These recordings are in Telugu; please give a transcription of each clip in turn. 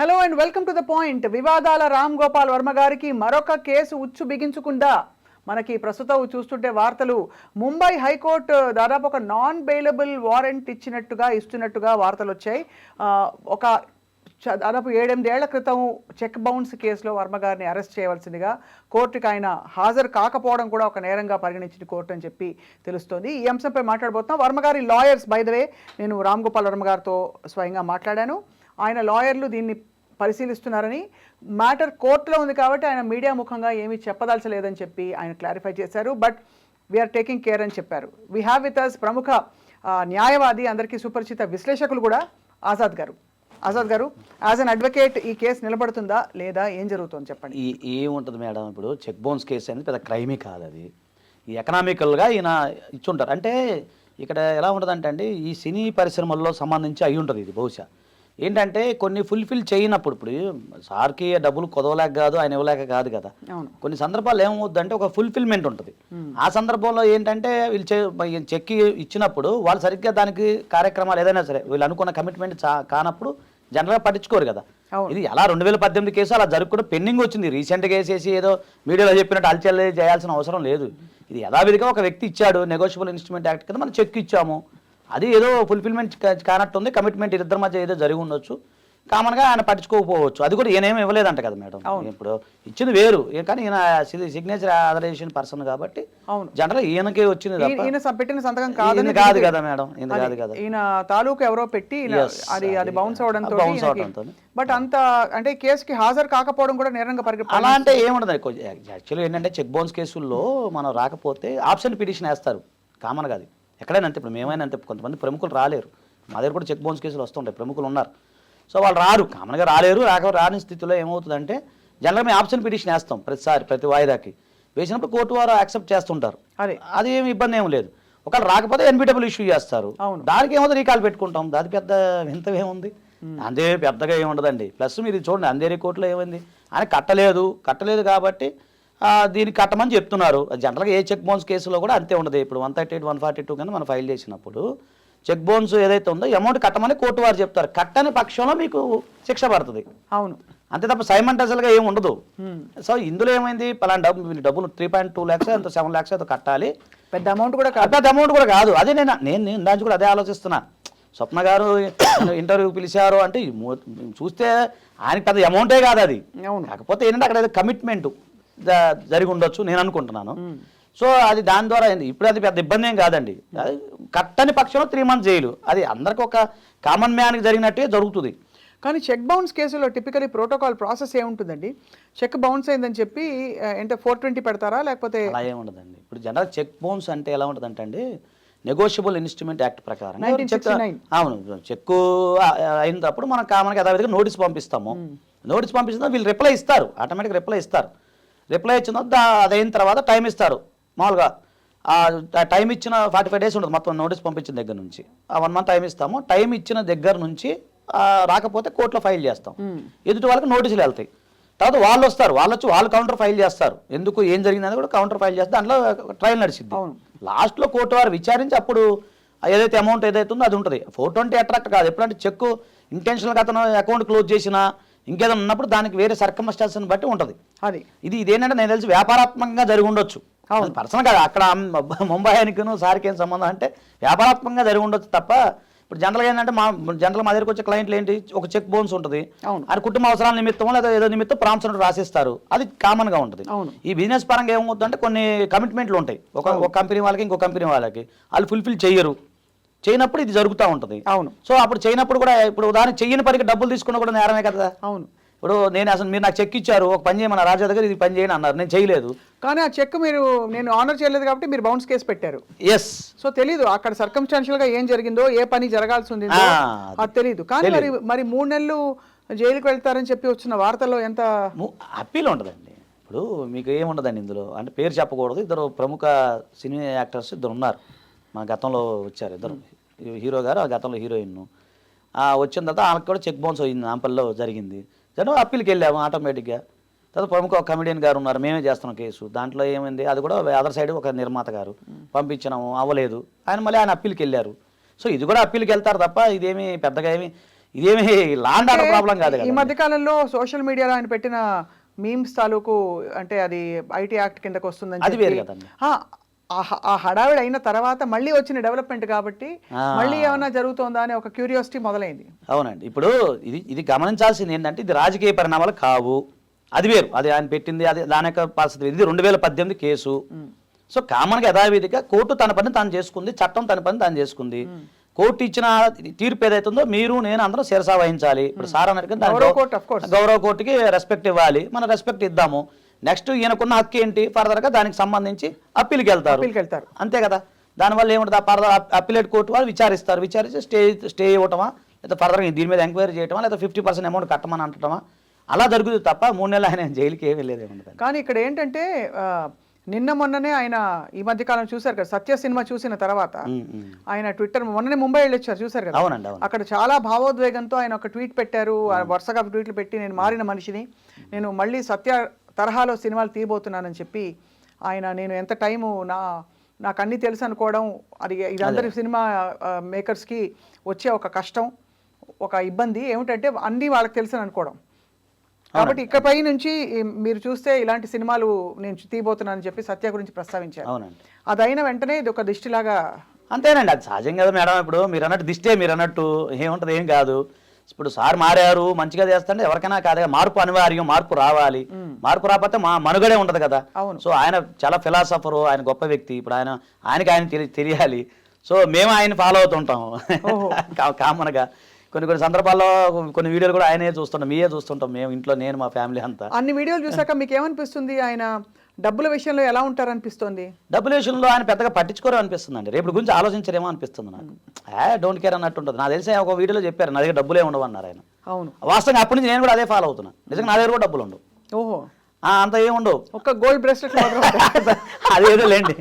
Hello and welcome to the point. వివాదాల రామ్ గోపాల్ వర్మ గారికి మరొక కేసు ఉచ్చు బిగించుకుందా? మనకి ప్రస్తుతం చూస్తుంటే వార్తలు ముంబై హైకోర్టు దాదాపు ఒక నాన్ బెయిలబుల్ వారెంట్ ఇస్తున్నట్టుగా వార్తలు వచ్చాయి. ఒక దాదాపు 7-8 ఏళ్ల క్రితం చెక్ బౌన్స్ కేసులో వర్మ గారిని అరెస్ట్ చేయవలసిందిగా కోర్టుకి ఆయన హాజరు కాకపోవడం కూడా ఒక నేరంగా పరిగణించిన కోర్టు అని చెప్పి తెలుస్తోంది. ఈ అంశంపై మాట్లాడబోతున్నాం. వర్మ గారి లాయర్స్, బై ద వే, నేను రామ్ గోపాల్ వర్మ గారితో స్వయంగా మాట్లాడాను. ఆయన లాయర్లు దీన్ని పరిశీలిస్తున్నారని, మ్యాటర్ కోర్టులో ఉంది కాబట్టి ఆయన మీడియా ముఖంగా ఏమీ చెప్పదలచలేదని చెప్పి ఆయన క్లారిఫై చేశారు. బట్ వీఆర్ టేకింగ్ కేర్ అని చెప్పారు. వీ హ్యావ్ విత్ అస్ ప్రముఖ న్యాయవాది, అందరికీ సుపరిచిత విశ్లేషకులు కూడా, ఆజాద్ గారు. ఆజాద్ గారు, యాజ్ అన్ అడ్వకేట్ ఈ కేసు నిలబడుతుందా లేదా, ఏం జరుగుతుంది చెప్పండి. ఏముంటుంది మేడం, ఇప్పుడు చెక్ బౌన్స్ కేసు అనేది పెద్ద క్రైమే కాదు. అది ఈ ఎకనామికల్గా ఈయన ఇచ్చుంటారు. అంటే ఇక్కడ ఎలా ఉంటుందంటే అండి, ఈ సినీ పరిశ్రమల్లో సంబంధించి అయి ఉంటుంది ఇది. బహుశా ఏంటంటే కొన్ని ఫుల్ఫిల్ చేయనప్పుడు, ఇప్పుడు సార్కి డబ్బులు కుదవలేక కాదు, ఆయన ఇవ్వలేక కాదు కదా. కొన్ని సందర్భాలు ఏమవుద్దంటే ఒక ఫుల్ఫిల్మెంట్ ఉంటుంది. ఆ సందర్భంలో ఏంటంటే వీళ్ళు చెక్ ఇచ్చినప్పుడు వాళ్ళు సరిగ్గా దానికి కార్యక్రమాలు ఏదైనా సరే వీళ్ళు అనుకున్న కమిట్మెంట్ కానప్పుడు జనరల్గా పట్టించుకోరు కదా. ఇది ఎలా 2018 కేసు అలా జరుపుకుంటే పెండింగ్ వచ్చింది. రీసెంట్గా వేసేసి ఏదో మీడియాలో చెప్పినట్టు అల్చల్ చేయాల్సిన అవసరం లేదు. ఇది యథావిధిగా ఒక వ్యక్తి ఇచ్చాడు, నెగోషియబుల్ ఇన్స్ట్రుమెంట్ యాక్ట్ కింద మనం చెక్ ఇచ్చాము, అది ఏదో ఫుల్ఫిల్మెంట్ కానట్టుంది, కమిట్మెంట్ ఇద్దరి మధ్య ఏదో జరిగి ఉండొచ్చు, కామన్గా ఆయన పట్టించుకోకపోవచ్చు. అది కూడా ఈయనేమి ఇవ్వలేదంట కదా మేడం. ఇప్పుడు ఇచ్చింది వేరు, కానీ ఈయన సిగ్నేచర్ ఆథరైజేషన్ పర్సన్ కాబట్టి జనరల్ ఈయనకే వచ్చింది, పెట్టిన సంతకం కాదు కదా మేడం. ఈయన కాదు కదా, ఈయన తాలూకు ఎవరో పెట్టి అది బౌన్స్ అవడంతో. బట్ అంత అంటే కేసుకి హాజరు కాకపోవడం కూడా నేరంగా పరిగణించాలి. అలా అంటే ఏముండదు. యాక్చువల్లీ ఏంటంటే చెక్ బౌన్స్ కేసుల్లో మనం రాకపోతే ఆప్షన్ పిటిషన్ వేస్తారు కామన్గా. అది ఎక్కడైనా అంతే. ఇప్పుడు మేమైనా అంతే. కొంతమంది ప్రముఖులు రాలేరు, మా దగ్గర కూడా చెక్ బౌన్స్ కేసులు వస్తుంటాయి, ప్రముఖులు ఉన్నారు. సో వాళ్ళు రారు, కామన్గా రాని స్థితిలో ఏమవుతుందంటే జనరల్గా మేము ఆప్షన్ పిటిషన్ వేస్తాం ప్రతి వాయిదాకి. వేసినప్పుడు కోర్టు వారు యాక్సెప్ట్ చేస్తుంటారు, అది ఏమి ఇబ్బంది ఏమి లేదు. ఒకవేళ రాకపోతే ఎన్బిటబుల్ ఇష్యూ చేస్తారు, దానికి ఏమో రీకాల్ పెట్టుకుంటాం. దాని పెద్ద వింతేముంది, అంతే పెద్దగా ఏముండదండి. ప్లస్ మీరు చూడండి, అందేరి కోర్టులో ఏమైంది, ఆయన కట్టలేదు కాబట్టి దీనికి కట్టమని చెప్తున్నారు. జనరల్గా ఏ చెక్ బౌన్స్ కేసులో కూడా అంతే ఉండదు. ఇప్పుడు 138, 142 కింద మనం ఫైల్ చేసినప్పుడు చెక్ బౌన్స్ ఏదైతే ఉందో అమౌంట్ కట్టమని కోర్టు వారు చెప్తారు. కట్టని పక్షంలో మీకు శిక్ష పడుతుంది. అవును, అంతే తప్ప సైమంటల్గా ఏమి ఉండదు. సో ఇందులో ఏమైంది, పలానా డబ్బులు 3.2 lakhs అంత 7 lakhs అయితే కట్టాలి. పెద్ద అమౌంట్ కూడా కాదు. అదే నేను దాని కూడా అదే ఆలోచిస్తున్నా. స్వప్న గారు ఇంటర్వ్యూ పిలిచారు అంటే చూస్తే ఆయనకి పెద్ద అమౌంటే కాదు అది. కాకపోతే ఏంటంటే అక్కడ ఏదో కమిట్మెంట్ జరిగి ఉండొచ్చు నేను అనుకుంటున్నాను. సో అది దాని ద్వారా ఇప్పుడు అది పెద్ద ఇబ్బంది ఏం కాదండి. అది కట్టని పక్షంలో 3 months జైలు. అది అందరికి ఒక కామన్ మ్యాన్కి జరిగినట్టే జరుగుతుంది. కానీ చెక్ బౌన్స్ కేసులో టిపికలీ ప్రోటోకాల్ ప్రాసెస్ ఏముంటుందండి? చెక్ బౌన్స్ అయిందని చెప్పి అంటే 420 పెడతారా, లేకపోతే అలా ఏముండదండి. ఇప్పుడు జనరల్ చెక్ బౌన్స్ అంటే ఎలా ఉంటుందంటే అండి, నెగోషియబుల్ ఇన్స్ట్రుమెంట్ యాక్ట్ ప్రకారం అవును, చెక్కు అయినప్పుడు మనం కామన్గా యథావిధిగా నోటీస్ పంపిస్తాము. నోటీస్ పంపిస్తున్నా వీళ్ళు రిప్లై ఇస్తారు, ఆటోమేటిక్ రిప్లై ఇస్తారు. రిప్లై ఇచ్చిన అది అయిన తర్వాత టైం ఇస్తారు. మామూలుగా టైం ఇచ్చిన 45 days ఉంటుంది మొత్తం నోటీస్ పంపించిన దగ్గర నుంచి. 1 month టైం ఇస్తాము. టైం ఇచ్చిన దగ్గర నుంచి రాకపోతే కోర్టులో ఫైల్ చేస్తాం. ఎదుటి వాళ్ళకి నోటీసులు వెళ్తాయి. తర్వాత వాళ్ళు వస్తారు, వాళ్ళు కౌంటర్ ఫైల్ చేస్తారు. ఎందుకు ఏం జరిగిందని కూడా కౌంటర్ ఫైల్ చేస్తారు. దాంట్లో ట్రయల్ నడిచింది. లాస్ట్లో కోర్టు వారు విచారించి అప్పుడు ఏదైతే అమౌంట్ ఏదైతే ఉందో అది ఉంటుంది. 420 అట్రాక్ట్ కాదు. ఎప్పుడంటే చెక్ ఇంటెన్షనల్గా అతను అకౌంట్ క్లోజ్ చేసినా ఇంకేదైనా ఉన్నప్పుడు దానికి వేరే సర్కమ్స్టాన్స్ని బట్టి ఉంటుంది. ఇదేంటంటే నేను తెలిసి వ్యాపారాత్మకంగా జరిగి ఉండొచ్చు, పర్సనల్ కాదు. అక్కడ ముంబై ఆయనకును సార్కి ఏం సంబంధం అంటే వ్యాపారాత్మకంగా జరిగి ఉండొచ్చు తప్ప. ఇప్పుడు జనరల్గా ఏంటంటే మా దగ్గరకు వచ్చే క్లయింట్లు ఏంటి, ఒక చెక్ బౌన్స్ ఉంటుంది, ఆయన కుటుంబ అవసరాల నిమిత్తం లేదా ఏదో నిమిత్తం ప్రాంప్షన్ రాసిస్తారు, అది కామన్గా ఉంటుంది. ఈ బిజినెస్ పరంగా ఏమవుతుందంటే కొన్ని కమిట్మెంట్లు ఉంటాయి, ఒక కంపెనీ వాళ్ళకి ఇంకో కంపెనీ వాళ్ళకి, వాళ్ళు ఫుల్ఫిల్ చేయనప్పుడు ఇది జరుగుతూ ఉంటుంది. సో అప్పుడు చేయనప్పుడు కూడా, ఇప్పుడు ఉదాహరణ చెయ్యని పనికి డబ్బులు తీసుకున్నా కూడా నేరమే కదా. ఇప్పుడు మీరు నాకు చెక్ ఇచ్చారు, ఒక పని చేయమన్నా రాజా దగ్గర, ఇది పని చేయని అన్నారు, నేను చేయలేదు, కానీ ఆ చెక్ నేను ఆనర్ చేయలేదు కాబట్టి మీరు బౌన్స్ కేసు పెట్టారు. ఎస్. సో తెలీదు అక్కడ సర్కమ్స్టాన్షియల్ గా ఏం జరిగిందో, ఏ పని జరగాల్సి ఉంది అది తెలీదు. కానీ మరి 3 నెలలు జైలుకి వెళ్తారని చెప్పి వచ్చిన వార్తల్లో ఎంత అప్పీల్ ఉంటుందండి. ఇప్పుడు మీకు ఏముండదండి ఇందులో, అంటే పేరు చెప్పకూడదు. ఇద్దరు ప్రముఖ సినీ యాక్టర్స్ ఇద్దరు ఉన్నారు, మన గతంలో వచ్చారు. ఇద్దరు హీరో గారు, ఆ గతంలో హీరోయిన్. వచ్చిన తర్వాత ఆమెకు కూడా చెక్ బౌన్స్ అయింది, నాంపల్లిలో జరిగింది. జనం అప్పీల్కి వెళ్ళాము ఆటోమేటిక్గా. తర్వాత ప్రముఖ ఒక కమెడియన్ గారు ఉన్నారు, మేమే చేస్తున్నాం కేసు. దాంట్లో ఏమైంది, అది కూడా అదర్ సైడ్ ఒక నిర్మాత గారు పంపించినాము, అవ్వలేదు. ఆయన మళ్ళీ అప్పీల్కి వెళ్ళారు. సో ఇది కూడా అప్పీల్కి వెళ్తారు తప్ప ఇదేమి పెద్దగా ఏమి ఇదేమి లాండ్ ఆర్డర్ ప్రాబ్లం కాదు ఈ కదా. మధ్య కాలంలో సోషల్ మీడియాలో ఆయన పెట్టిన మీమ్స్ తాలూకు అంటే అది ఐటీ యాక్ట్ కిందకు వస్తుందని అది వేరు కదండి. ఆ హడావిడి అయిన తర్వాత మళ్ళీ వచ్చిన డెవలప్మెంట్ కాబట్టి మళ్ళీ ఏమైనా జరుగుతుందా అనే ఒక క్యూరియాసిటీ మొదలైంది. అవునండి. ఇప్పుడు ఇది గమనించాల్సింది ఏంటంటే ఇది రాజకీయ పరిణామాలు కావు, అది వేరు. అది ఆయన పెట్టింది, అది దాని యొక్క పరిస్థితి. ఇది 2018 కేసు. సో కామన్గా యథావిధిగా కోర్టు తన పని తాను చేసుకుంది, చట్టం తన పని తాను చేసుకుంది. కోర్టు ఇచ్చిన తీర్పు ఏదైతుందో మీరు నేను అందరం శిరసా వహించాలి. ఇప్పుడు సార్ అన్నట్టు గౌరవ కోర్టుకి రెస్పెక్ట్ ఇవ్వాలి, మనం రెస్పెక్ట్ ఇద్దాము. నెక్స్ట్ ఈయనకున్న హక్కు ఏంటి, ఫర్దర్గా దానికి సంబంధించి అప్పీల్కి వెళ్తారు, అంతే కదా. దానివల్ల ఏముంటుంది, ఆ ఫర్దర్ అప్పీలేట్ కోర్టు వాళ్ళు విచారించి స్టే ఇవ్వటమా, లేదా ఫర్దర్గా దీని మీద ఎంక్వైరీ చేయటమా, లేదా 50% అమౌంట్ కట్టమని అంటమా, అలా జరుగుతుంది తప్ప 3 నెలలు ఆయన జైలుకి ఏమీ వెళ్ళేదేముండదు. కానీ ఇక్కడ ఏంటంటే నిన్న మొన్ననే ఆయన ఈ మధ్య కాలం చూసారు కదా, సత్య సినిమా చూసిన తర్వాత ఆయన ట్విట్టర్ మొన్ననే ముంబై వెళ్ళొచ్చారు, చూసారు కదా. అవునండి. అక్కడ చాలా భావోద్వేగంతో ఆయన ఒక ట్వీట్ పెట్టారు, వరుసగా ట్వీట్లు పెట్టి నేను మారిన మనిషిని, నేను మళ్ళీ సత్య తరహాలో సినిమాలు తీయబోతున్నానని చెప్పి ఆయన, నేను ఎంత టైము నాకు అన్నీ తెలుసు అనుకోవడం, అది ఇదందరి సినిమా మేకర్స్కి వచ్చే ఒక కష్టం, ఒక ఇబ్బంది ఏమిటంటే అన్నీ వాళ్ళకి తెలుసు అనుకోవడం. కాబట్టి ఇకపై నుంచి మీరు చూస్తే ఇలాంటి సినిమాలు నేను తీయబోతున్నానని చెప్పి సత్య గురించి ప్రస్తావించారు. అవునండి. అదైన వెంటనే ఇది ఒక దిష్టిలాగా. అంతేనండి, అది సహజం కదా మేడం. ఇప్పుడు మీరు అన్నట్టు దిష్టే, మీరు అన్నట్టు ఏముంటుంది, ఏం కాదు. ఇప్పుడు సార్ మారారు, మంచిగా చేస్తుంటే ఎవరికైనా కాదు, మార్పు అనివార్యం, మార్పు రావాలి. మార్పు రాకపోతే మనుగడే ఉండదు కదా. సో ఆయన చాలా ఫిలాసఫరు, ఆయన గొప్ప వ్యక్తి. ఇప్పుడు ఆయనకి తెలియాలి. సో మేము ఆయన ఫాలో అవుతుంటాం కామన్గా. కొన్ని సందర్భాల్లో కొన్ని వీడియోలు కూడా ఆయనే చూస్తుంటాం, మీరే చూస్తుంటాం మేము ఇంట్లో, నేను మా ఫ్యామిలీ అంతా. అన్ని వీడియోలు చూసాక మీకు ఏమనిపిస్తుంది, ఆయన డబ్బుల విషయంలో ఎలా ఉంటారనిపిస్తుంది? డబ్బుల విషయంలో ఆయన పెద్దగా పట్టించుకోరు అనిపిస్తుంది అండి. రేపు గురించి ఆలోచించరేమో అనిపిస్తుంది నాకు. డోంట్ కేర్ అన్నట్టు ఉంటుంది. నాకు తెలిసి ఒక వీడియోలో చెప్పారు, నా దగ్గర డబ్బులే ఉండవు అన్నారు ఆయన. అవును, వాస్తవంగా అప్పటి నుంచి నేను కూడా అదే ఫాలో అవుతున్నా. నిజంగా నా దగ్గర కూడా డబ్బులు ఉండవు. ఓహో, అంత ఏముండవు, ఒక గోల్డ్ బ్రేస్లెట్ అదేదో లేండి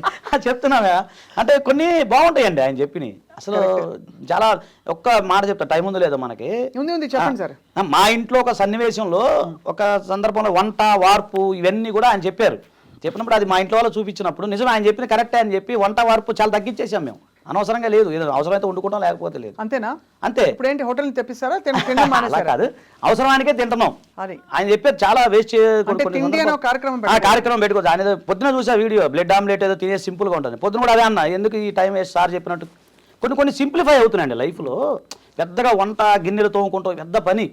చెప్తున్నావా. అంటే కొన్ని బాగుంటాయండి ఆయన చెప్పినవి. అసలు చాలా ఒక్క మాట చెప్తా, టైం ఉందో లేదో మనకి. చెప్పండి సార్. మా ఇంట్లో ఒక సన్నివేశంలో ఒక సందర్భంలో వంట వార్పు ఇవన్నీ కూడా ఆయన చెప్పినప్పుడు అది మా ఇంట్లో వాళ్ళు చూపించినప్పుడు నిజం ఆయన చెప్పిన కరెక్టే అని చెప్పి వంట వార్పు చాలా తగ్గించేసాం మేము. అనవసరంగా లేదు, ఏదో అవసరమైతే వండుకుంటాం, లేకపోతే లేదు. అంతేనా? అంతే. ఇప్పుడు ఏంటి, హోటల్ తెప్పిస్తారా? అలా కాదు, అవసరానికే తింటున్నాం. అది ఆయన చెప్పారు, చాలా వేస్ట్ కార్యక్రమం పెట్టుకోవచ్చు. ఆయన పొద్దున చూసా వీడియో, బ్లడ్ ఆమ్లెట్ ఏదో తినే సింపుల్ గా ఉంటుంది. పొద్దున కూడా అదే అన్న, ఎందుకు ఈ టైం వేస్ట్ సార్ చెప్పినట్టు. కొన్ని సింప్లిఫై అవుతున్నాయండి లైఫ్లో. పెద్దగా వంట గిన్నెలు తోముకుంటాం, పెద్ద పని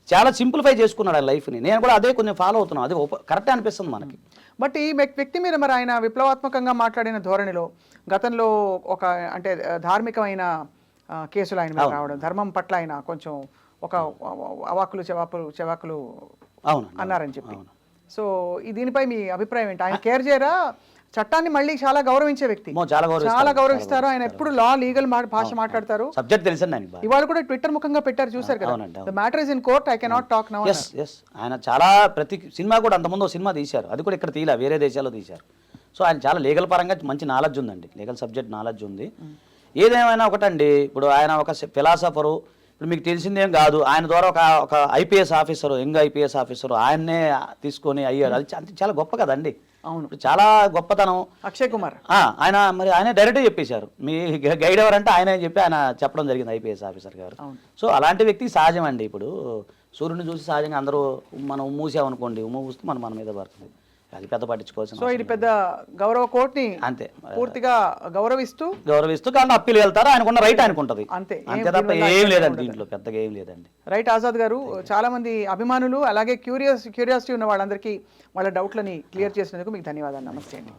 చాలా సింప్లిఫై చేసుకున్నాడు ఆ లైఫ్ని. నేను కూడా అదే కొంచెం ఫాలో అవుతున్నాను, అది కరెక్టే అనిపిస్తుంది మనకి. బట్ ఈ వ్యక్తి మీద మరి ఆయన విప్లవాత్మకంగా మాట్లాడిన ధోరణిలో గతంలో ఒక అంటే ధార్మికమైన కేసులు ఆయన మీద రావడం, ధర్మం పట్ల ఆయన కొంచెం ఒక అవాకులు చెవాకులు అన్నారని చెప్పి. సో దీనిపై మీ అభిప్రాయం ఏంటి? ఆయన కేర్ చేయరా? చట్టాన్ని మళ్ళీ చాలా గౌరవించే వ్యక్తి, చాలా గౌరవిస్తారు ఆయన. ఎప్పుడు లీగల్ భాష మాట్లాడతారు. సబ్జెక్ట్ తెలుసండి. ఇవాళ కూడా ట్విట్టర్ ముఖంగా పెట్టారు, చూసారు కదా, the matter is in court, I cannot talk now. ఆయన చాలా ప్రతి సినిమా కూడా అంతకుముందు సినిమా తీశారు, అది కూడా ఇక్కడ తీయలే, వేరే దేశాల్లో తీశారు. సో ఆయన చాలా లీగల్ పరంగా మంచి నాలెడ్జ్ ఉందండి, లీగల్ సబ్జెక్ట్ నాలెడ్జ్ ఉంది. ఏదేమైనా ఒకటండి, ఇప్పుడు ఆయన ఒక ఫిలాసఫరు. ఇప్పుడు మీకు తెలిసిందేం కాదు, ఆయన ద్వారా ఒక IPS officer, young IPS officer ఆయన్నే తీసుకొని అయ్యారు. అది చాలా గొప్ప కదండి. అవును, చాలా గొప్పతనం. అక్షయ్ కుమార్ ఆయన డైరెక్ట్గా చెప్పేశారు, మీ గైడ్ ఎవరంటే ఆయన చెప్పి ఆయన చెప్పడం జరిగింది, ఐపీఎస్ ఆఫీసర్ గారు. సో అలాంటి వ్యక్తి సహజం అండి. ఇప్పుడు సూర్యుని చూసి సహజంగా అందరూ మనం మూసామనుకోండి, మూస్తే మన మీద పడుతుంది, అది పెద్ద పట్టించుకోవాల్సిన. సో ఇది పెద్ద గౌరవ కోర్టుని అంతే పూర్తిగా గౌరవిస్తూ కానీ అప్పీలు వెళ్తారు, ఆయనకున్న రైట్ ఆయనకుంటది, అంతే తప్ప ఏం లేదండి దీంట్లో, పెద్దగా ఏం లేదండి. రైట్. ఆజాద్ గారు, చాలా మంది అభిమానులు అలాగే క్యూరియాసిటీ ఉన్న వాళ్ళందరికీ వాళ్ళ డౌట్లని క్లియర్ చేసినందుకు మీకు ధన్యవాదాలు. నమస్తే అండి.